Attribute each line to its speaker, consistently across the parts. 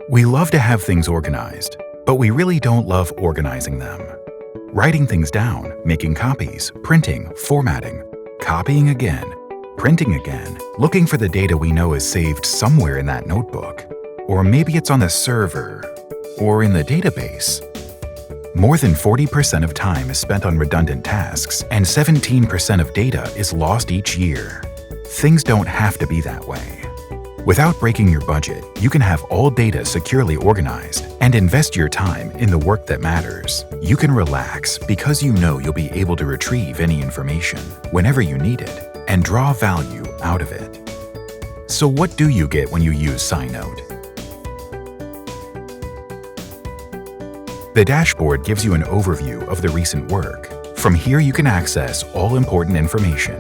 Speaker 1: We love to have things organized, but we really don't love organizing them. Writing things down, making copies, printing, formatting, copying again, printing again, looking for the data we know is saved somewhere in that notebook. Or maybe it's on the server, or in the database. More than 40% of time is spent on redundant tasks, and 17% of data is lost each year. Things don't have to be that way. Without breaking your budget, you can have all data securely organized and invest your time in the work that matters. You can relax because you know you'll be able to retrieve any information whenever you need it and draw value out of it. So what do you get when you use SciNote? The dashboard gives you an overview of the recent work. From here you can access all important information.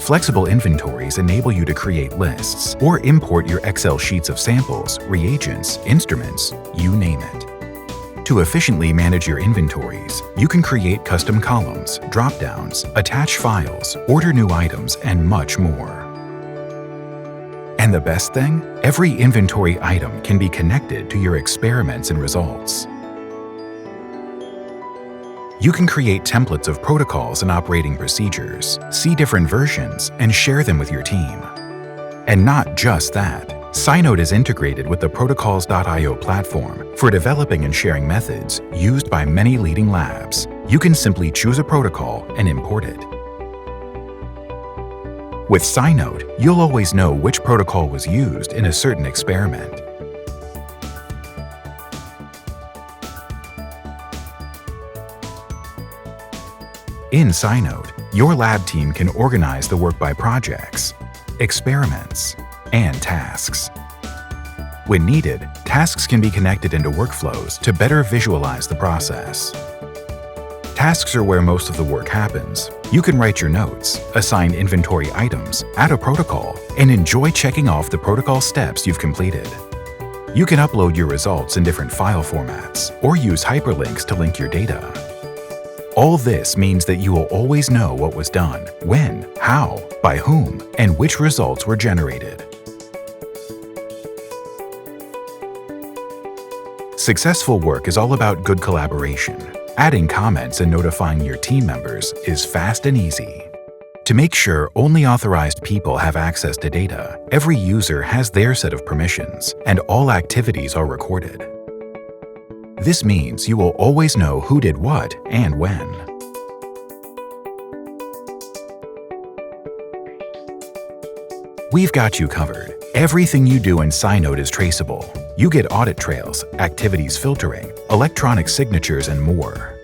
Speaker 1: Flexible inventories enable you to create lists or import your Excel sheets of samples, reagents, instruments, you name it. To efficiently manage your inventories, you can create custom columns, drop-downs, attach files, order new items, and much more. And the best thing? Every inventory item can be connected to your experiments and results. You can create templates of protocols and operating procedures, see different versions, and share them with your team. And not just that, SciNote is integrated with the Protocols.io platform for developing and sharing methods used by many leading labs. You can simply choose a protocol and import it. With SciNote, you'll always know which protocol was used in a certain experiment. In SciNote, your lab team can organize the work by projects, experiments, and tasks. When needed, tasks can be connected into workflows to better visualize the process. Tasks are where most of the work happens. You can write your notes, assign inventory items, add a protocol, and enjoy checking off the protocol steps you've completed. You can upload your results in different file formats or use hyperlinks to link your data. All this means that you will always know what was done, when, how, by whom, and which results were generated. Successful work is all about good collaboration. Adding comments and notifying your team members is fast and easy. To make sure only authorized people have access to data, every user has their set of permissions, and all activities are recorded. This means you will always know who did what and when. We've got you covered. Everything you do in SciNote is traceable. You get audit trails, activities filtering, electronic signatures, and more.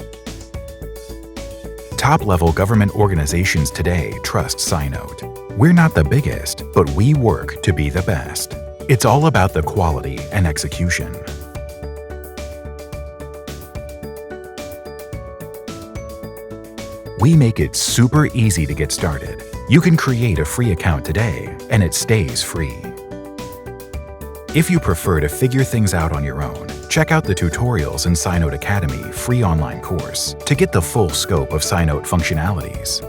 Speaker 1: Top-level government organizations today trust SciNote. We're not the biggest, but we work to be the best. It's all about the quality and execution. We make it super easy to get started. You can create a free account today, and it stays free. If you prefer to figure things out on your own, check out the tutorials in SciNote Academy free online course to get the full scope of SciNote functionalities.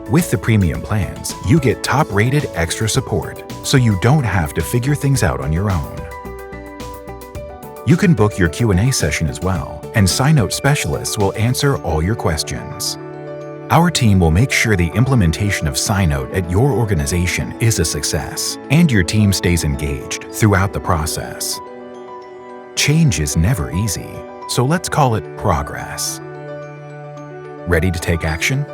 Speaker 1: With the premium plans, you get top-rated extra support, so you don't have to figure things out on your own. You can book your Q&A session as well, and SciNote specialists will answer all your questions. Our team will make sure the implementation of SciNote at your organization is a success, and your team stays engaged throughout the process. Change is never easy, so let's call it progress. Ready to take action?